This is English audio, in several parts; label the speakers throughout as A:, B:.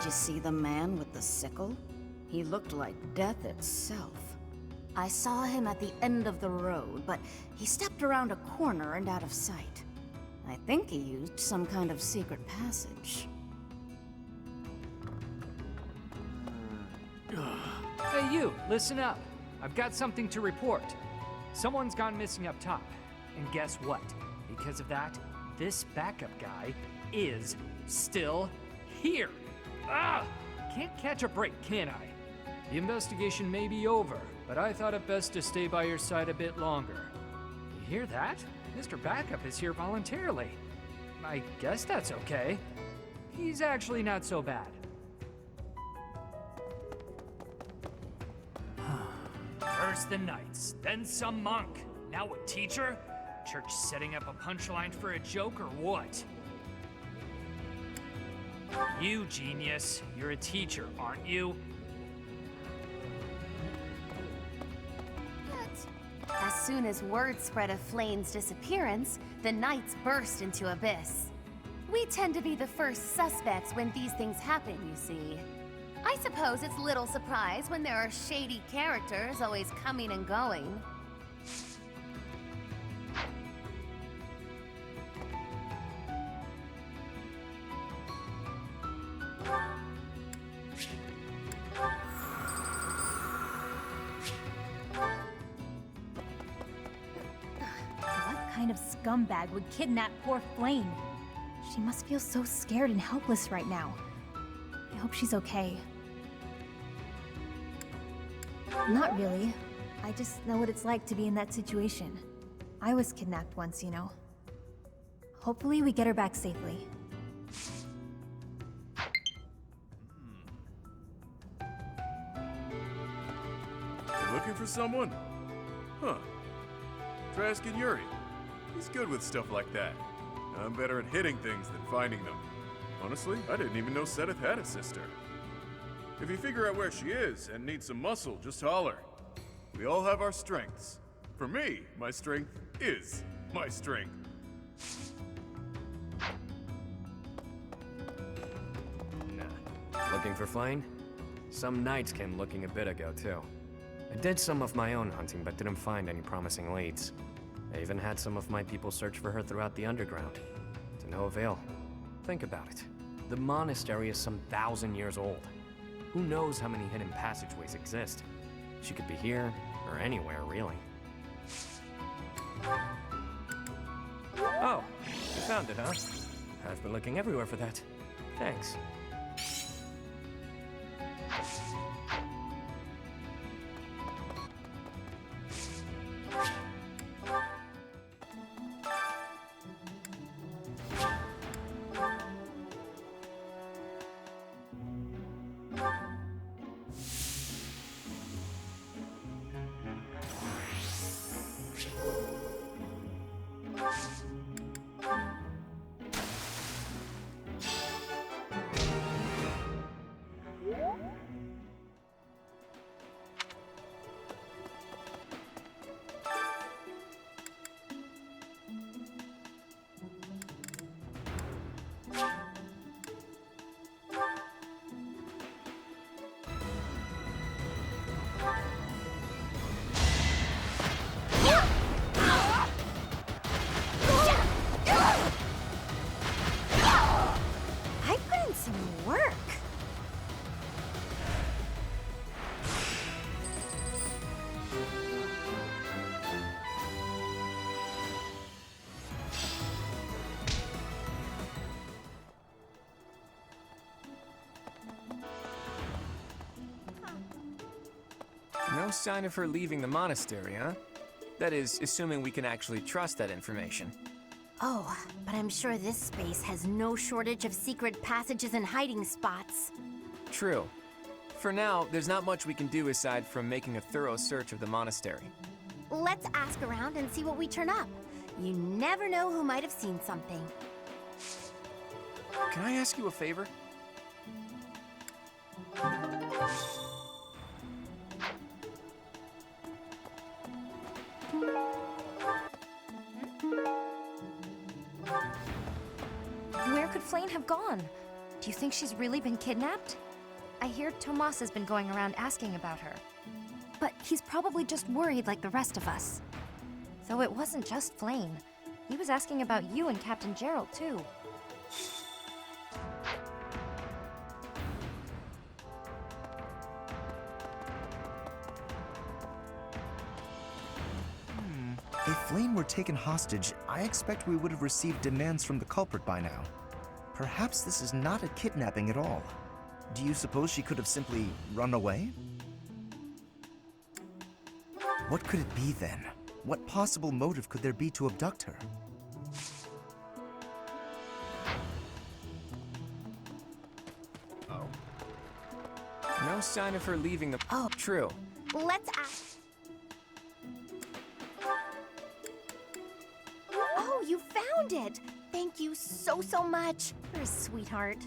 A: Did you see the man with the sickle? He looked like death itself. I saw him at the end of the road, but he stepped around a corner and out of sight. I think he used some kind of secret passage.
B: Hey you, listen up. I've got something to report. Someone's gone missing up top. And guess what? Because of that, this backup guy is still here. Can't catch a break, can I? The investigation may be over, but I thought it best to stay by your side a bit longer. You hear that? Mr. Backup is here voluntarily. I guess that's okay. He's actually not so bad. First the knights, then some monk, now a teacher? Church setting up a punchline for a joke or what? You genius, you're a teacher, aren't you?
C: As soon as word spread of Flayn's disappearance, the knights burst into abyss. We tend to be the first suspects when these things happen, you see. I suppose it's little surprise when there are shady characters always coming and going.
D: What kind of scumbag would kidnap poor Flayn? She must feel so scared and helpless right now. I hope she's okay. Not really. I just know what it's like to be in that situation. I was kidnapped once, you know. Hopefully we get her back safely.
E: You looking for someone? Huh. Try asking Yuri. He's good with stuff like that. I'm better at hitting things than finding them. Honestly, I didn't even know Seth had a sister. If you figure out where she is and need some muscle, just holler. We all have our strengths. For me, my strength is my strength.
F: Nah. Looking for Flayn? Some knights came looking a bit ago, too. I did some of my own hunting, but didn't find any promising leads. I even had some of my people search for her throughout the underground. To no avail. Think about it. The monastery is some 1,000 years old. Who knows how many hidden passageways exist? She could be here, or anywhere, really. Oh, you found it, huh? I've been looking everywhere for that. Thanks.
G: No sign of her leaving the monastery, huh? That is, assuming we can actually trust that information.
C: Oh, but I'm sure this space has no shortage of secret passages and hiding spots.
G: True. For now, there's not much we can do aside from making a thorough search of the monastery.
C: Let's ask around and see what we turn up. You never know who might have seen something.
G: Can I ask you a favor?
D: Where could Flayn have gone?
H: Do you think she's really been kidnapped? I hear Tomas has been going around asking about her. But he's probably just worried like the rest of us. Though it wasn't just Flayn. He was asking about you and Captain Gerald, too.
I: If Flayn were taken hostage, I expect we would have received demands from the culprit by now. Perhaps this is not a kidnapping at all. Do you suppose she could have simply run away? What could it be then? What possible motive could there be to abduct her?
G: Oh. No sign of her leaving the...
C: Oh.
G: True.
C: Let's ask. Oh, you found it! Thank you so much. You're a sweetheart.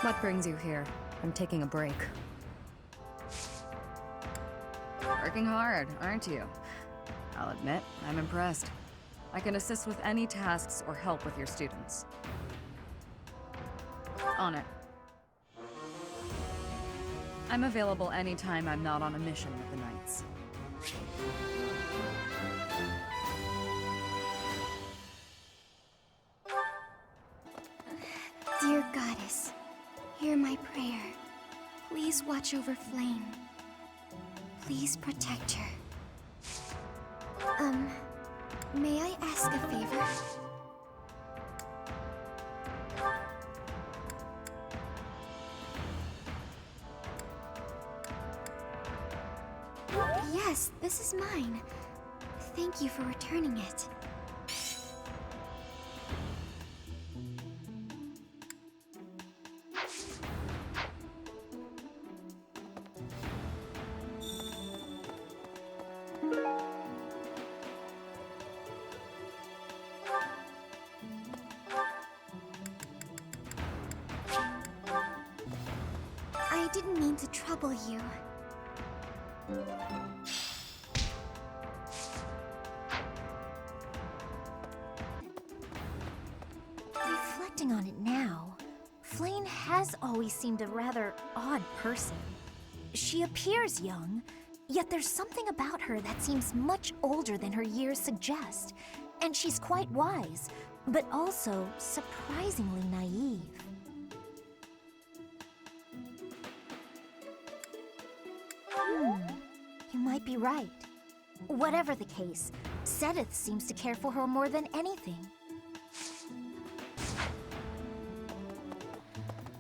J: What brings you here? I'm taking a break. Working hard, aren't you? I'll admit, I'm impressed. I can assist with any tasks or help with your students. On it. I'm available anytime I'm not on a mission with the Knights.
C: Dear Goddess, hear my prayer. Please watch over Flayn. Please protect her. May I ask a favor? Yes, this is mine. Thank you for returning it. I didn't mean to trouble you. Reflecting on it now, Flayn has always seemed a rather odd person. She appears young, yet there's something about her that seems much older than her years suggest. And she's quite wise, but also surprisingly naive. You might be right. Whatever the case, Sedith seems to care for her more than anything.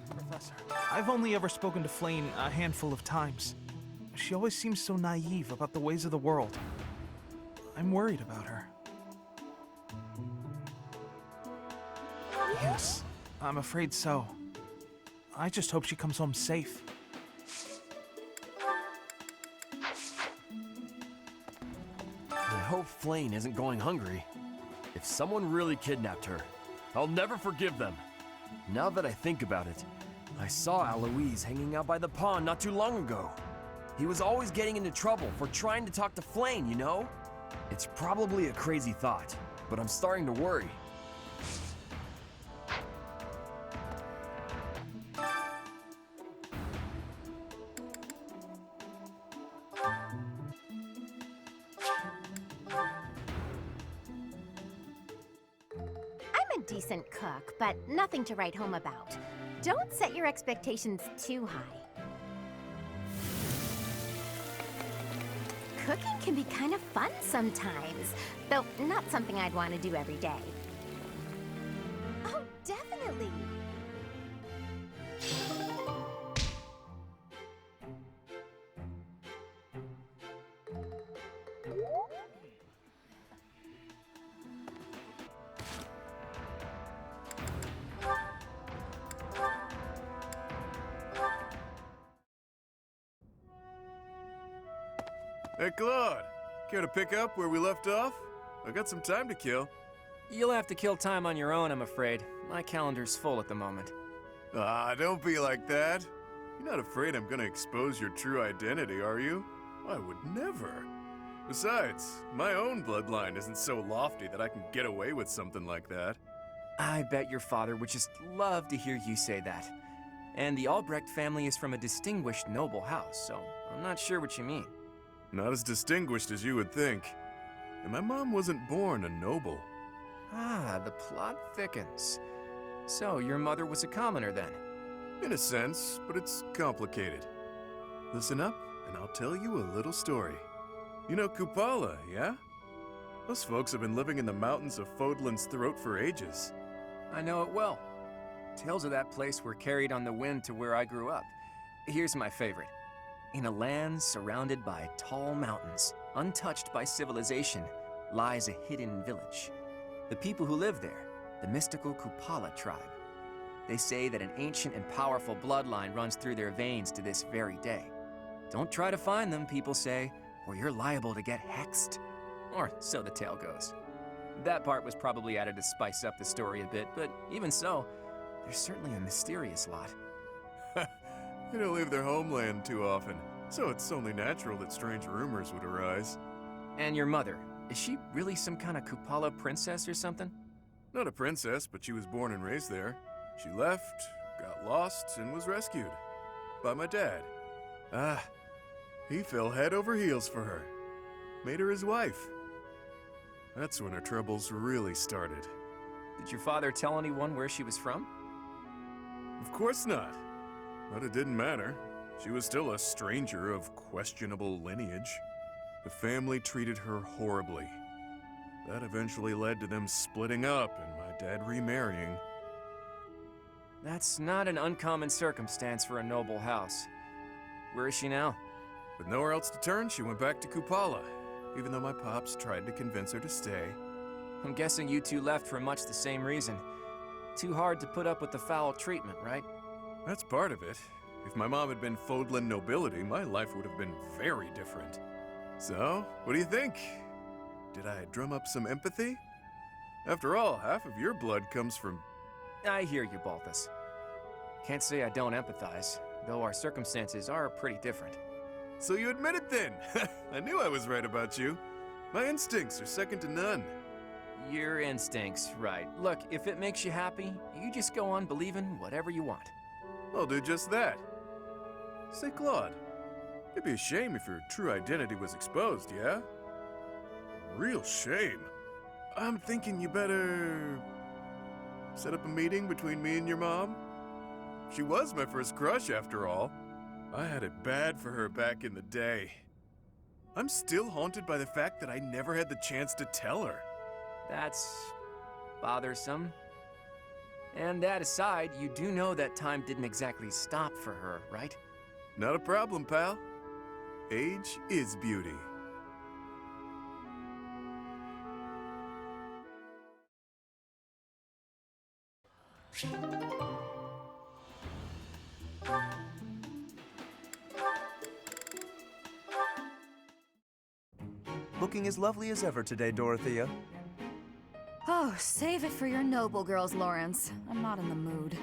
K: Professor, I've only ever spoken to Flayn a handful of times. She always seems so naive about the ways of the world. I'm worried about her. Yes, I'm afraid so. I just hope she comes home safe.
L: I hope Flayn isn't going hungry. If someone really kidnapped her, I'll never forgive them. Now that I think about it, I saw Alois hanging out by the pond not too long ago. He was always getting into trouble for trying to talk to Flayn, you know? It's probably a crazy thought, but I'm starting to worry.
C: I'm a decent cook, but nothing to write home about. Don't set your expectations too high. Cooking can be kind of fun sometimes, though not something I'd want to do every day. Oh, definitely!
E: Hey, Claude. Care to pick up where we left off? I got some time to kill.
G: You'll have to kill time on your own, I'm afraid. My calendar's full at the moment.
E: Ah, don't be like that. You're not afraid I'm gonna expose your true identity, are you? I would never. Besides, my own bloodline isn't so lofty that I can get away with something like that.
G: I bet your father would just love to hear you say that. And the Albrecht family is from a distinguished noble house, so I'm not sure what you mean.
E: Not as distinguished as you would think. And my mom wasn't born a noble.
G: Ah, the plot thickens. So, your mother was a commoner then?
E: In a sense, but it's complicated. Listen up, and I'll tell you a little story. You know Kupala, yeah? Those folks have been living in the mountains of Fodlan's throat for ages.
G: I know it well. Tales of that place were carried on the wind to where I grew up. Here's my favorite. In a land surrounded by tall mountains, untouched by civilization, lies a hidden village. The people who live there, the mystical Kupala tribe. They say that an ancient and powerful bloodline runs through their veins to this very day. Don't try to find them, people say, or you're liable to get hexed. Or so the tale goes. That part was probably added to spice up the story a bit, but even so, there's certainly a mysterious lot.
E: They don't leave their homeland too often, so it's only natural that strange rumors would arise.
G: And your mother, is she really some kind of Kupala princess or something?
E: Not a princess, but she was born and raised there. She left, got lost, and was rescued. By my dad. He fell head over heels for her. Made her his wife. That's when her troubles really started.
G: Did your father tell anyone where she was from?
E: Of course not. But it didn't matter. She was still a stranger of questionable lineage. The family treated her horribly. That eventually led to them splitting up and my dad remarrying.
G: That's not an uncommon circumstance for a noble house. Where is she now?
E: With nowhere else to turn, she went back to Kupala, even though my pops tried to convince her to stay.
G: I'm guessing you two left for much the same reason. Too hard to put up with the foul treatment, right?
E: That's part of it. If my mom had been Fodlan nobility, my life would have been very different. So, what do you think? Did I drum up some empathy? After all, half of your blood comes from...
G: I hear you, Balthus. Can't say I don't empathize, though our circumstances are pretty different.
E: So you admit it then! I knew I was right about you. My instincts are second to none.
G: Your instincts, right. Look, if it makes you happy, you just go on believing whatever you want.
E: I'll do just that. Say, Claude, it'd be a shame if your true identity was exposed, yeah? Real shame. I'm thinking you better... set up a meeting between me and your mom? She was my first crush, after all. I had it bad for her back in the day. I'm still haunted by the fact that I never had the chance to tell her.
G: That's... bothersome. And that aside, you do know that time didn't exactly stop for her, right?
E: Not a problem, pal. Age is beauty.
I: Looking as lovely as ever today, Dorothea.
J: Oh, save it for your noble girls, Lorenz. I'm not in the mood.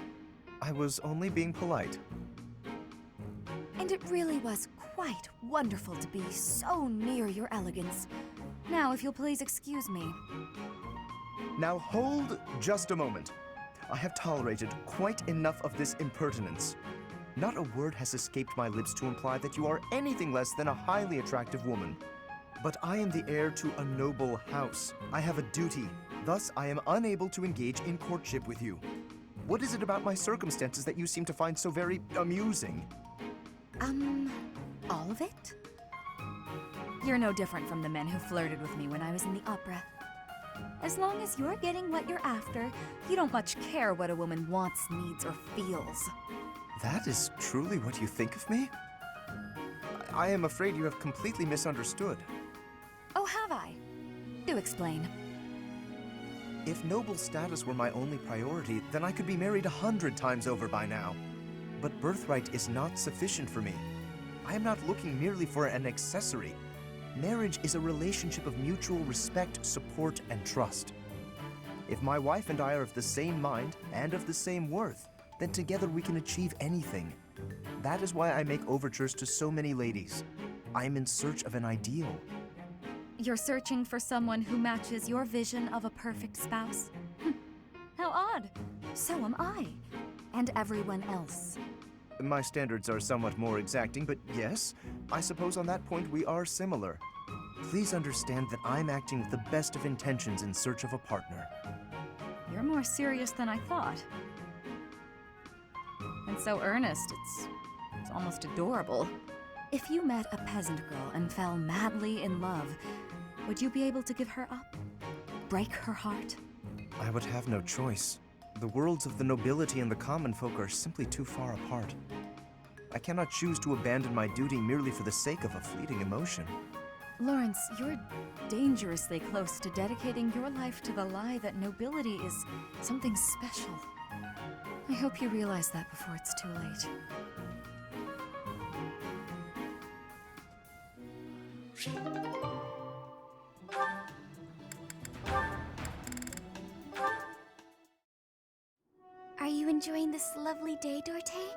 I: I was only being polite.
C: And it really was quite wonderful to be so near your elegance.
J: Now, if you'll please excuse me.
I: Now hold just a moment. I have tolerated quite enough of this impertinence. Not a word has escaped my lips to imply that you are anything less than a highly attractive woman. But I am the heir to a noble house. I have a duty. Thus, I am unable to engage in courtship with you. What is it about my circumstances that you seem to find so very amusing?
C: All of it?
J: You're no different from the men who flirted with me when I was in the opera. As long as you're getting what you're after, you don't much care what a woman wants, needs, or feels.
I: That is truly what you think of me? I am afraid you have completely misunderstood.
J: Oh, have I? Do explain.
I: If noble status were my only priority, then I could be married 100 times over by now. But birthright is not sufficient for me. I am not looking merely for an accessory. Marriage is a relationship of mutual respect, support, and trust. If my wife and I are of the same mind and of the same worth, then together we can achieve anything. That is why I make overtures to so many ladies. I am in search of an ideal.
J: You're searching for someone who matches your vision of a perfect spouse? How odd. So am I. And everyone else.
I: My standards are somewhat more exacting, but yes, I suppose on that point we are similar. Please understand that I'm acting with the best of intentions in search of a partner.
J: You're more serious than I thought. And so earnest, it's almost adorable. If you met a peasant girl and fell madly in love, would you be able to give her up? Break her heart?
I: I would have no choice. The worlds of the nobility and the common folk are simply too far apart. I cannot choose to abandon my duty merely for the sake of a fleeting emotion.
J: Lorenz, you're dangerously close to dedicating your life to the lie that nobility is something special. I hope you realize that before it's too late.
C: Are you enjoying this lovely day, Dorothea?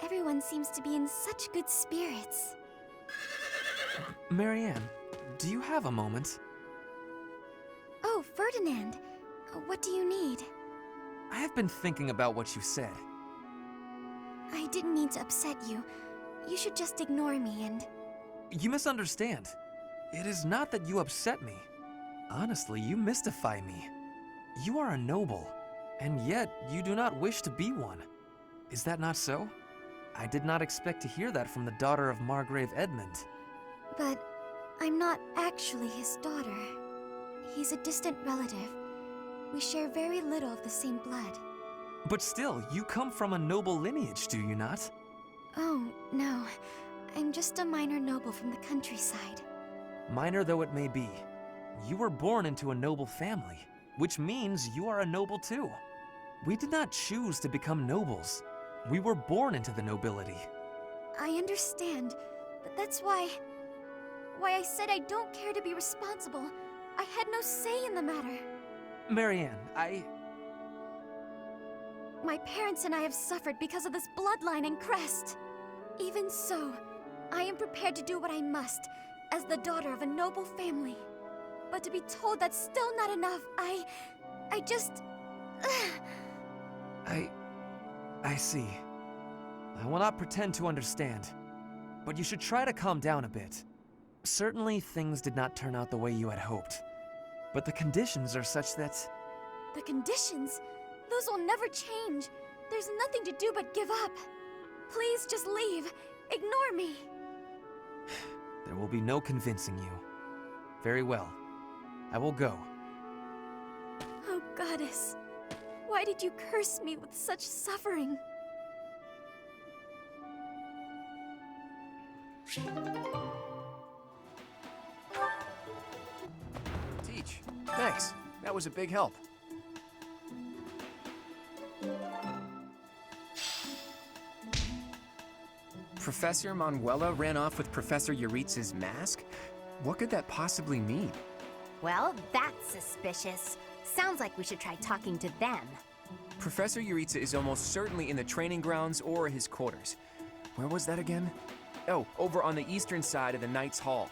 C: Everyone seems to be in such good spirits.
K: Marianne, do you have a moment?
C: Oh, Ferdinand. What do you need?
K: I have been thinking about what you said.
C: I didn't mean to upset you. You should just ignore me and...
K: You misunderstand. It is not that you upset me. Honestly, you mystify me. You are a noble, and yet you do not wish to be one. Is that not so? I did not expect to hear that from the daughter of Margrave Edmund.
C: But I'm not actually his daughter. He's a distant relative. We share very little of the same blood.
K: But still, you come from a noble lineage, do you not?
C: Oh, no. I'm just a minor noble from the countryside.
K: Minor though it may be, you were born into a noble family, which means you are a noble too. We did not choose to become nobles. We were born into the nobility.
C: I understand, but that's why I said I don't care to be responsible. I had no say in the matter.
K: Marianne,
C: My parents and I have suffered because of this bloodline and crest. Even so, I am prepared to do what I must, as the daughter of a noble family. But to be told that's still not enough, I just...
K: I see. I will not pretend to understand, but you should try to calm down a bit. Certainly, things did not turn out the way you had hoped, but the conditions are such that...
C: The conditions? Those will never change. There's nothing to do but give up. Please just leave. Ignore me.
K: There will be no convincing you. Very well. I will go.
C: Oh, Goddess. Why did you curse me with such suffering?
G: Teach. Thanks. That was a big help. Professor Manuela ran off with Professor Yuritz's mask? What could that possibly mean?
A: Well, that's suspicious. Sounds like we should try talking to them.
G: Professor Yuritsa is almost certainly in the training grounds or his quarters. Where was that again? Oh, over on the eastern side of the Knight's Hall.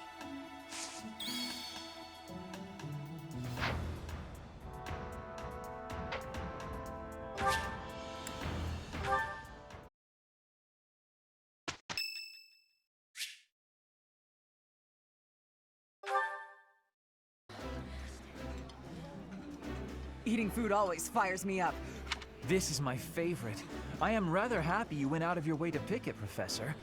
M: Eating food always fires me up.
K: This is my favorite. I am rather happy you went out of your way to pick it, Professor.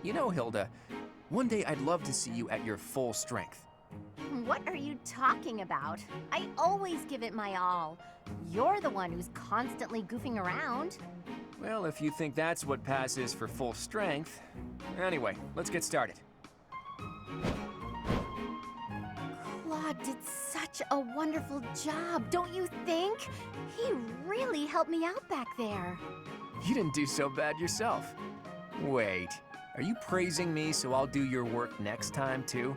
G: You know, Hilda, one day I'd love to see you at your full strength.
A: What are you talking about? I always give it my all. You're the one who's constantly goofing around.
G: Well, if you think that's what passes for full strength... Anyway, let's get started.
A: Claude did such a wonderful job, don't you think? He really helped me out back there.
G: You didn't do so bad yourself. Wait, are you praising me so I'll do your work next time, too?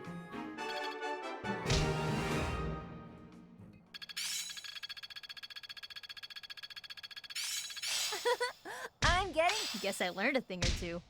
N: Guess I learned a thing or two.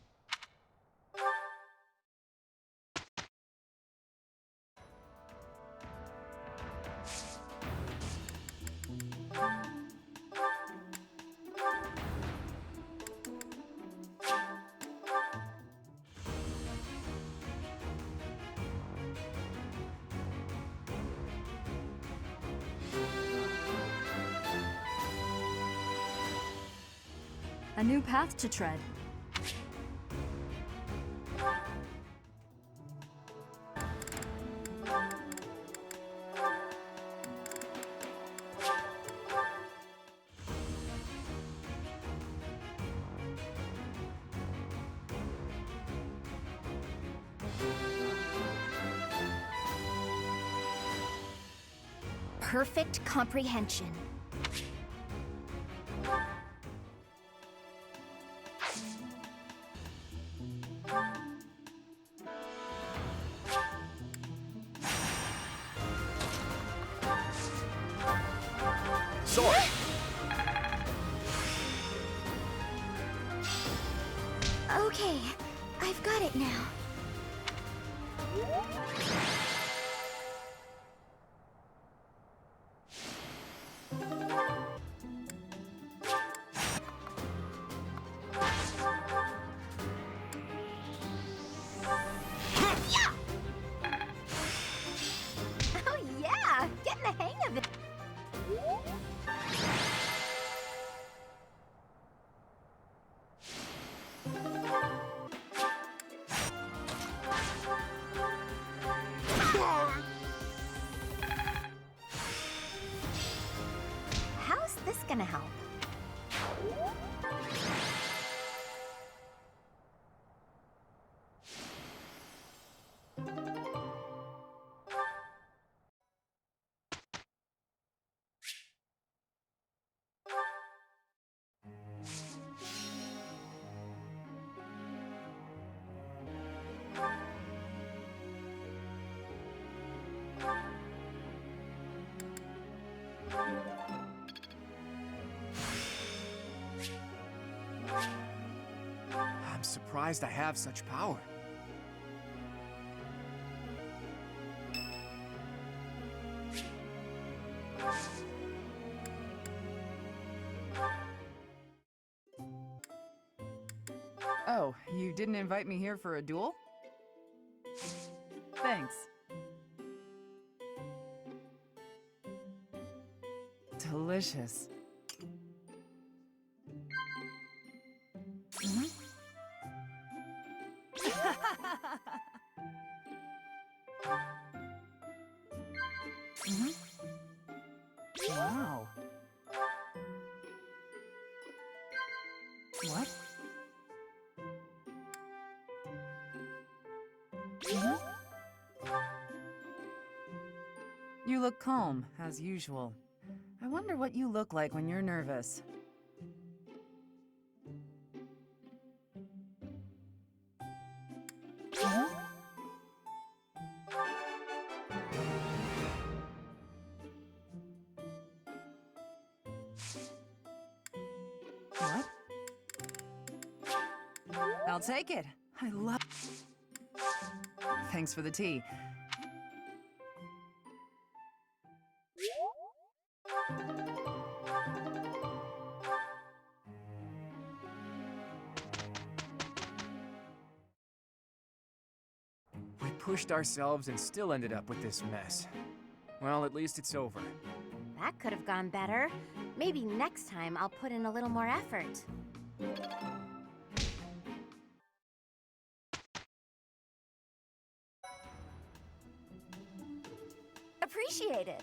J: A new path to tread.
C: Perfect comprehension.
L: Sword!
C: Okay, I've got it now. Oh yeah, getting the hang of it. How's this gonna help?
G: I'm surprised I have such power.
M: Oh, you didn't invite me here for a duel? Thanks. Delicious. Mhm. Mhm. Wow. What? Mhm. You look calm, as usual. I wonder what you look like when you're nervous. Mhm. What? I'll take it. I love... Thanks for the tea.
G: We pushed ourselves and still ended up with this mess. Well, at least it's over.
C: That could have gone better. Maybe next time I'll put in a little more effort. Appreciate it.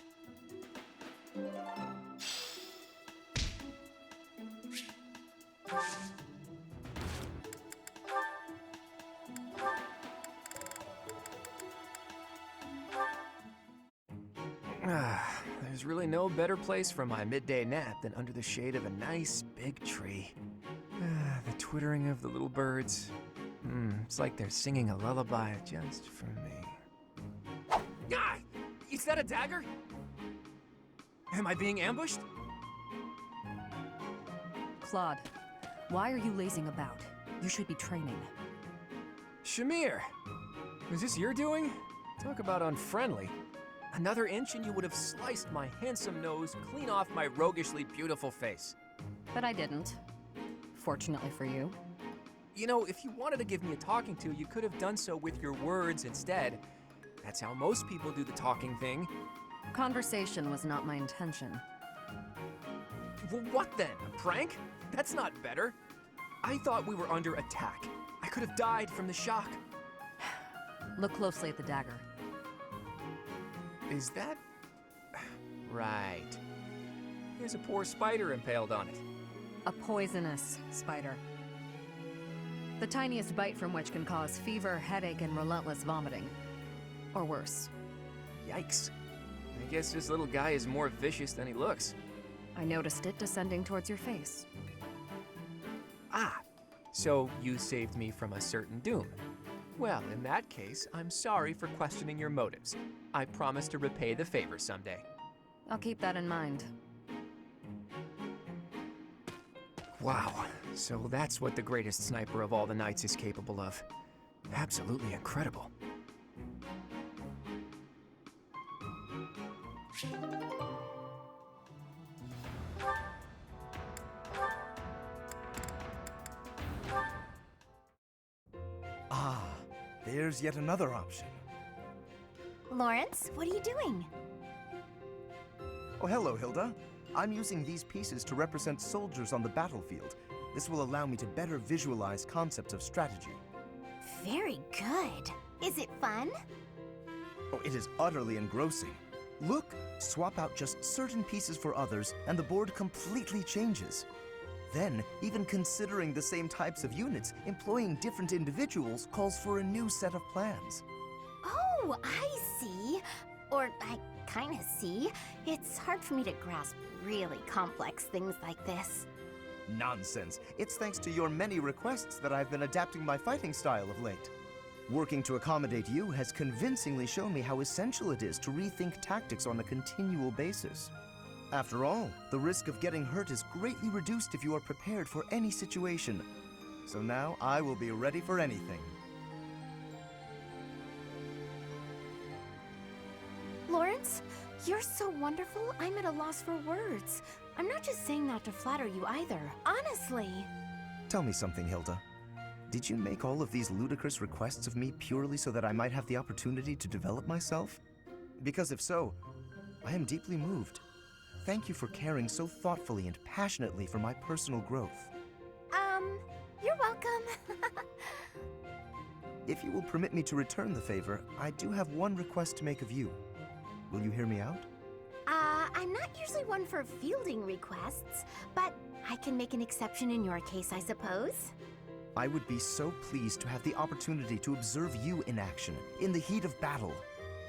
G: There's really no better place for my midday nap than under the shade of a nice big tree. The twittering of the little birds. It's like they're singing a lullaby just for me. Ah! Is that a dagger? Am I being ambushed?
J: Claude, why are you lazing about? You should be training.
G: Shamir! Was this your doing? Talk about unfriendly. Another inch and you would have sliced my handsome nose clean off my roguishly beautiful face.
N: But I didn't. Fortunately for you.
G: You know, if you wanted to give me a talking to, you could have done so with your words instead. That's how most people do the talking thing.
N: Conversation was not my intention.
G: Well, what then? A prank? That's not better. I thought we were under attack. I could have died from the shock.
N: Look closely at the dagger.
G: Is that... right. There's a poor spider impaled on it.
N: A poisonous spider. The tiniest bite from which can cause fever, headache, and relentless vomiting. Or worse.
G: Yikes. I guess this little guy is more vicious than he looks.
N: I noticed it descending towards your face.
G: Ah, so you saved me from a certain doom. Well, in that case, I'm sorry for questioning your motives. I promise to repay the favor someday.
N: I'll keep that in mind.
G: Wow, so that's what the greatest sniper of all the knights is capable of. Absolutely incredible.
I: Ah, there's yet another option.
C: Lorenz, what are you doing?
I: Oh, hello, Hilda. I'm using these pieces to represent soldiers on the battlefield. This will allow me to better visualize concepts of strategy.
C: Very good. Is it fun?
I: Oh, it is utterly engrossing. Look, swap out just certain pieces for others, and the board completely changes. Then, even considering the same types of units, employing different individuals calls for a new set of plans.
C: Oh, I see. Or I kind of see. It's hard for me to grasp really complex things like this.
I: Nonsense. It's thanks to your many requests that I've been adapting my fighting style of late. Working to accommodate you has convincingly shown me how essential it is to rethink tactics on a continual basis. After all, the risk of getting hurt is greatly reduced if you are prepared for any situation. So now I will be ready for anything.
C: Lorenz, you're so wonderful, I'm at a loss for words. I'm not just saying that to flatter you either, honestly.
I: Tell me something, Hilda. Did you make all of these ludicrous requests of me purely so that I might have the opportunity to develop myself? Because if so, I am deeply moved. Thank you for caring so thoughtfully and passionately for my personal growth.
C: You're welcome.
I: If you will permit me to return the favor, I do have one request to make of you. Will you hear me out?
C: I'm not usually one for fielding requests, but I can make an exception in your case, I suppose.
I: I would be so pleased to have the opportunity to observe you in action, in the heat of battle.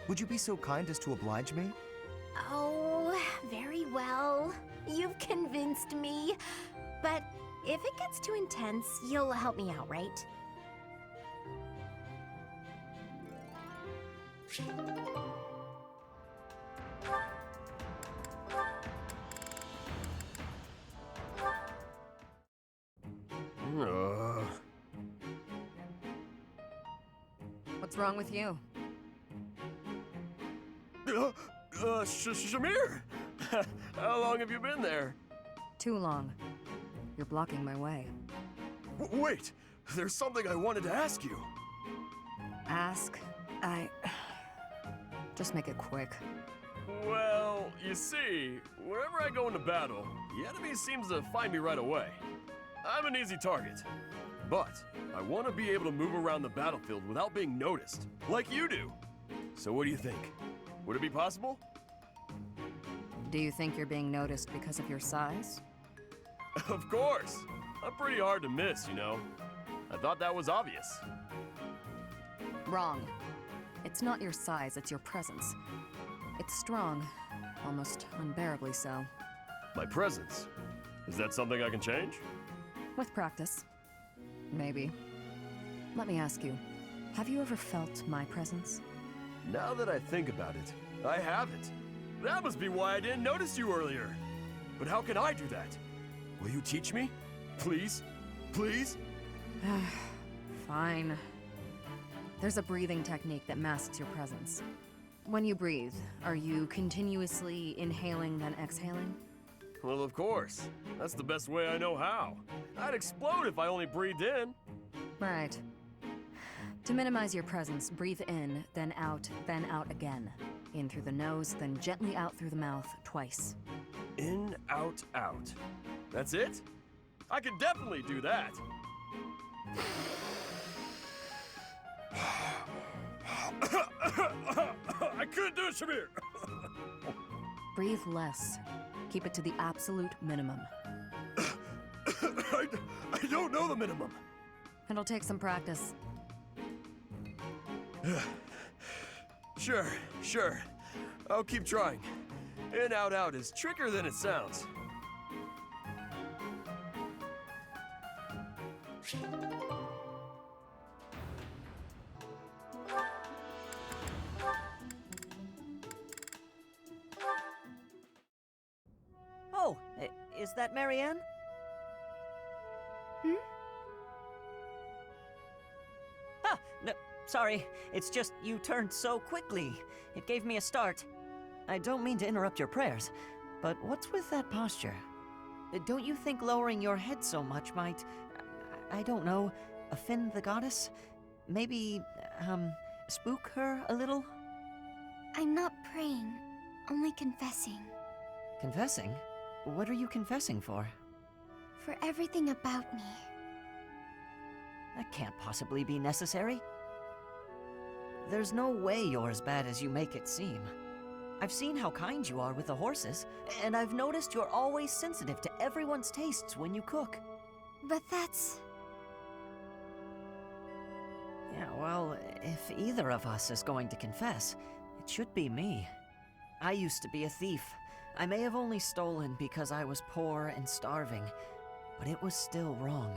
I: Would you be so kind as to oblige me?
C: Oh, very well. You've convinced me. But if it gets too intense, you'll help me out, right?
N: What's wrong with you?
L: Shamir! How long have you been there?
N: Too long. You're blocking my way.
L: Wait! There's something I wanted to ask you.
N: Ask? Just make it quick.
L: Well, you see, whenever I go into battle, the enemy seems to find me right away. I'm an easy target. But I want to be able to move around the battlefield without being noticed, like you do. So what do you think? Would it be possible?
N: Do you think you're being noticed because of your size?
L: Of course! I'm pretty hard to miss, you know. I thought that was obvious.
N: Wrong. It's not your size, it's your presence. It's strong, almost unbearably so.
L: My presence? Is that something I can change?
N: With practice. Maybe. Let me ask you, have you ever felt my presence?
L: Now that I think about it, I haven't. That must be why I didn't notice you earlier. But how can I do that? Will you teach me? Please? Please?
N: Fine. There's a breathing technique that masks your presence. When you breathe, are you continuously inhaling then exhaling?
L: Well, of course. That's the best way I know how. I'd explode if I only breathed in.
N: Right. To minimize your presence, breathe in, then out again. In through the nose, then gently out through the mouth, twice.
L: In, out, out. That's it? I could definitely do that. I couldn't do it, Shamir!
N: Breathe less. Keep it to the absolute minimum.
L: I don't know the minimum.
N: It'll take some practice.
L: Sure. I'll keep trying. In, out, out is trickier than it sounds.
O: Oh, is that Marianne? Ah, no, sorry. It's just you turned so quickly. It gave me a start. I don't mean to interrupt your prayers, but what's with that posture? Don't you think lowering your head so much might, I don't know, offend the goddess? Maybe, spook her a little?
C: I'm not praying, only confessing.
O: Confessing? What are you confessing for?
C: For everything about me.
O: That can't possibly be necessary. There's no way you're as bad as you make it seem. I've seen how kind you are with the horses, and I've noticed you're always sensitive to everyone's tastes when you cook.
C: But that's...
O: Yeah, well, if either of us is going to confess, it should be me. I used to be a thief. I may have only stolen because I was poor and starving, but it was still wrong.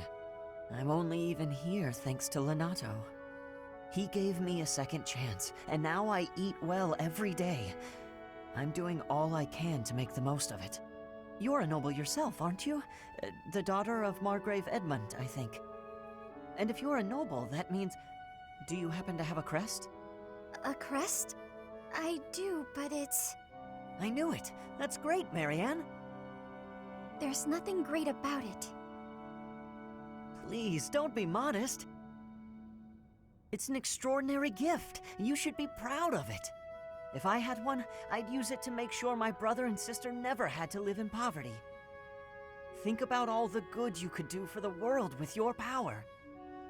O: I'm only even here thanks to Lenato. He gave me a second chance, and now I eat well every day. I'm doing all I can to make the most of it. You're a noble yourself, aren't you? The daughter of Margrave Edmund, I think. And if you're a noble, that means... Do you happen to have a crest?
C: A crest? I do, but it's...
O: I knew it. That's great, Marianne.
C: There's nothing great about it.
O: Please, don't be modest. It's an extraordinary gift. You should be proud of it. If I had one, I'd use it to make sure my brother and sister never had to live in poverty. Think about all the good you could do for the world with your power.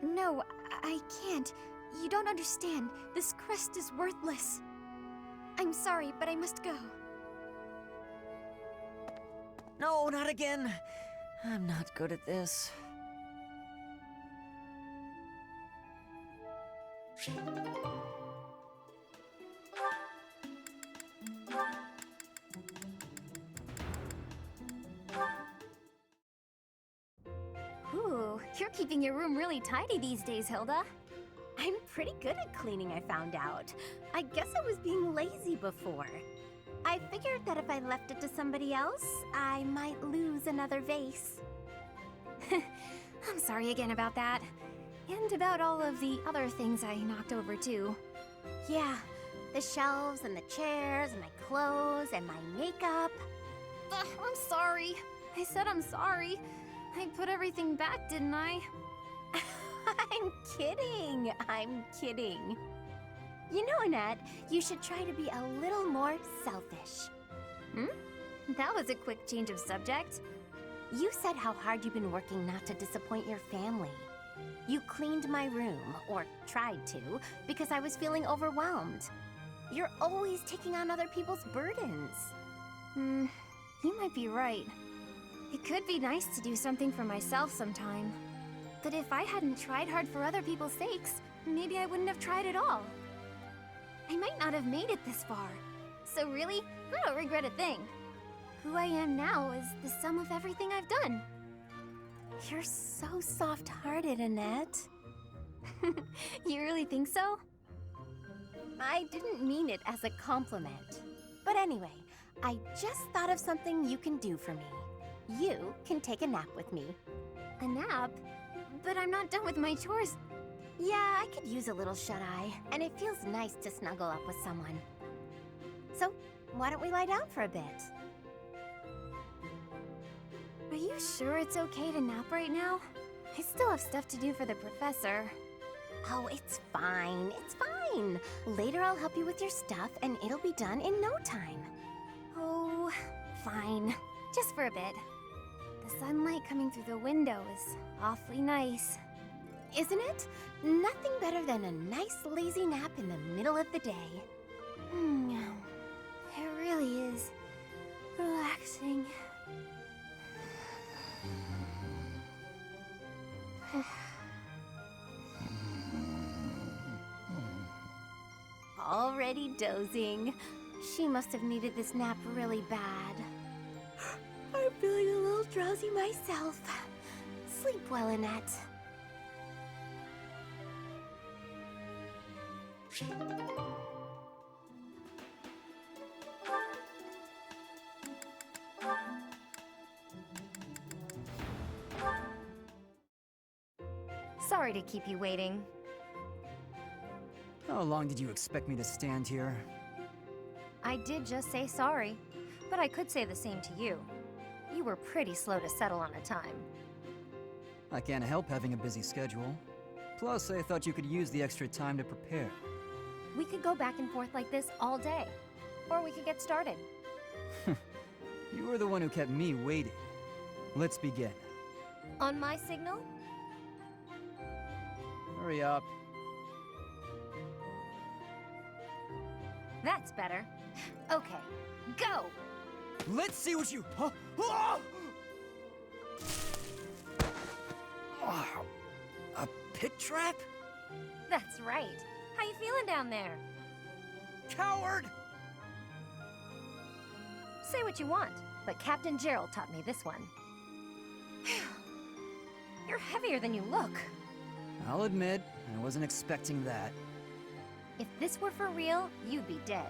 C: No, I can't. You don't understand. This crest is worthless. I'm sorry, but I must go.
O: No, not again. I'm not good at this.
D: Ooh, you're keeping your room really tidy these days, Hilda. I'm pretty good at cleaning, I found out. I guess I was being lazy before. I figured that if I left it to somebody else, I might lose another vase. I'm sorry again about that. And about all of the other things I knocked over, too. Yeah, the shelves and the chairs and my clothes and my makeup. Ugh, I'm sorry. I said I'm sorry. I put everything back, didn't I? I'm kidding. You know, Annette, you should try to be a little more selfish. That was a quick change of subject. You said how hard you've been working not to disappoint your family. You cleaned my room, or tried to, because I was feeling overwhelmed. You're always taking on other people's burdens. You might be right. It could be nice to do something for myself sometime. But if I hadn't tried hard for other people's sakes, maybe I wouldn't have tried at all. I might not have made it this far. So really, I don't regret a thing. Who I am now is the sum of everything I've done. You're so soft-hearted, Annette. You really think so? I didn't mean it as a compliment. But anyway, I just thought of something you can do for me. You can take a nap with me. A nap? but I'm not done with my chores. Yeah, I could use a little shut-eye, and it feels nice to snuggle up with someone. So, why don't we lie down for a bit? Are you sure it's okay to nap right now? I still have stuff to do for the professor. Oh, it's fine. It's fine. Later I'll help you with your stuff, and it'll be done in no time. Oh, fine. Just for a bit. The sunlight coming through the window is awfully nice. Isn't it? Nothing better than a nice lazy nap in the middle of the day. It really is relaxing. Already dozing. She must have needed this nap really bad. I'm feeling a little drowsy myself. Sleep well, Annette.
H: Sorry to keep you waiting.
P: How long did you expect me to stand here?
H: I did just say sorry, but I could say the same to you. You were pretty slow to settle on a time.
P: I can't help having a busy schedule. Plus, I thought you could use the extra time to prepare.
H: We could go back and forth like this all day. Or we could get started.
P: You were the one who kept me waiting. Let's begin.
H: On my signal?
P: Hurry up.
H: That's better. Okay, go!
P: Let's see what you... Huh? Ah! Oh, a pit trap?
H: That's right. How you feeling down there?
P: Coward!
H: Say what you want, but Captain Gerald taught me this one. You're heavier than you look.
P: I'll admit, I wasn't expecting that.
H: If this were for real, you'd be dead.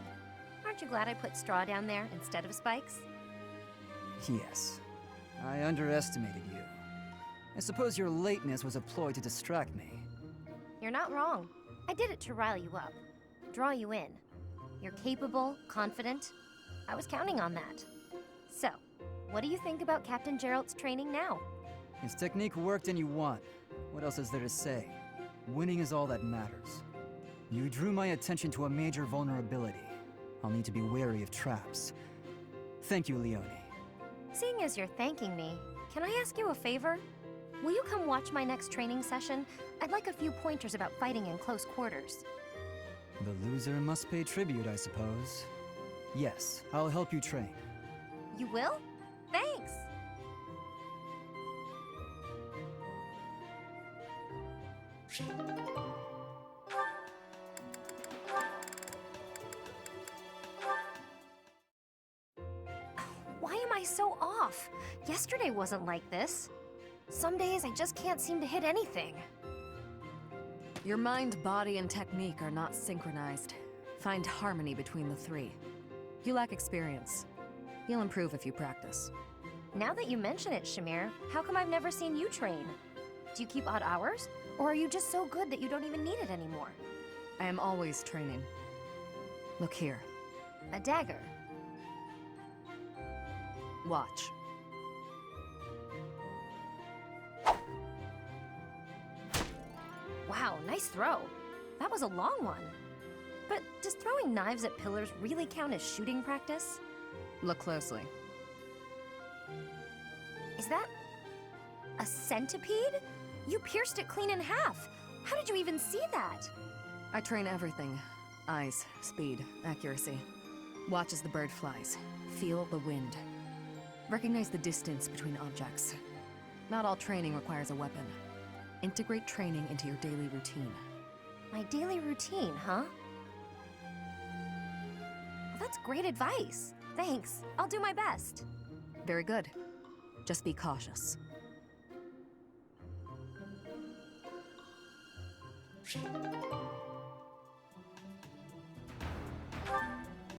H: Aren't you glad I put straw down there instead of spikes?
P: Yes. I underestimated you. I suppose your lateness was a ploy to distract me.
H: You're not wrong. I did it to rile you up. Draw you in. You're capable, confident. I was counting on that. So, what do you think about Captain Gerald's training now?
P: His technique worked and you won. What else is there to say? Winning is all that matters. You drew my attention to a major vulnerability. I'll need to be wary of traps. Thank you, Leonie.
H: Seeing as you're thanking me, can I ask you a favor? Will you come watch my next training session? I'd like a few pointers about fighting in close quarters.
P: The loser must pay tribute, I suppose. Yes, I'll help you train.
H: You will? Thanks! Why am I so off? Yesterday wasn't like this. Some days I just can't seem to hit anything.
N: Your mind, body, and technique are not synchronized. Find harmony between the three. You lack experience. You'll improve if you practice.
H: Now that you mention it, Shamir, how come I've never seen you train? Do you keep odd hours? Or are you just so good that you don't even need it anymore?
N: I am always training. Look here.
H: A dagger.
N: Watch.
H: Wow, nice throw. That was a long one. But does throwing knives at pillars really count as shooting practice?
N: Look closely.
H: Is that a centipede? You pierced it clean in half. How did you even see that?
N: I train everything. Eyes, speed, accuracy. Watch as the bird flies. Feel the wind. Recognize the distance between objects. Not all training requires a weapon. Integrate training into your daily routine.
H: My daily routine, huh? Well, that's great advice. Thanks. I'll do my best.
N: Very good. Just be cautious.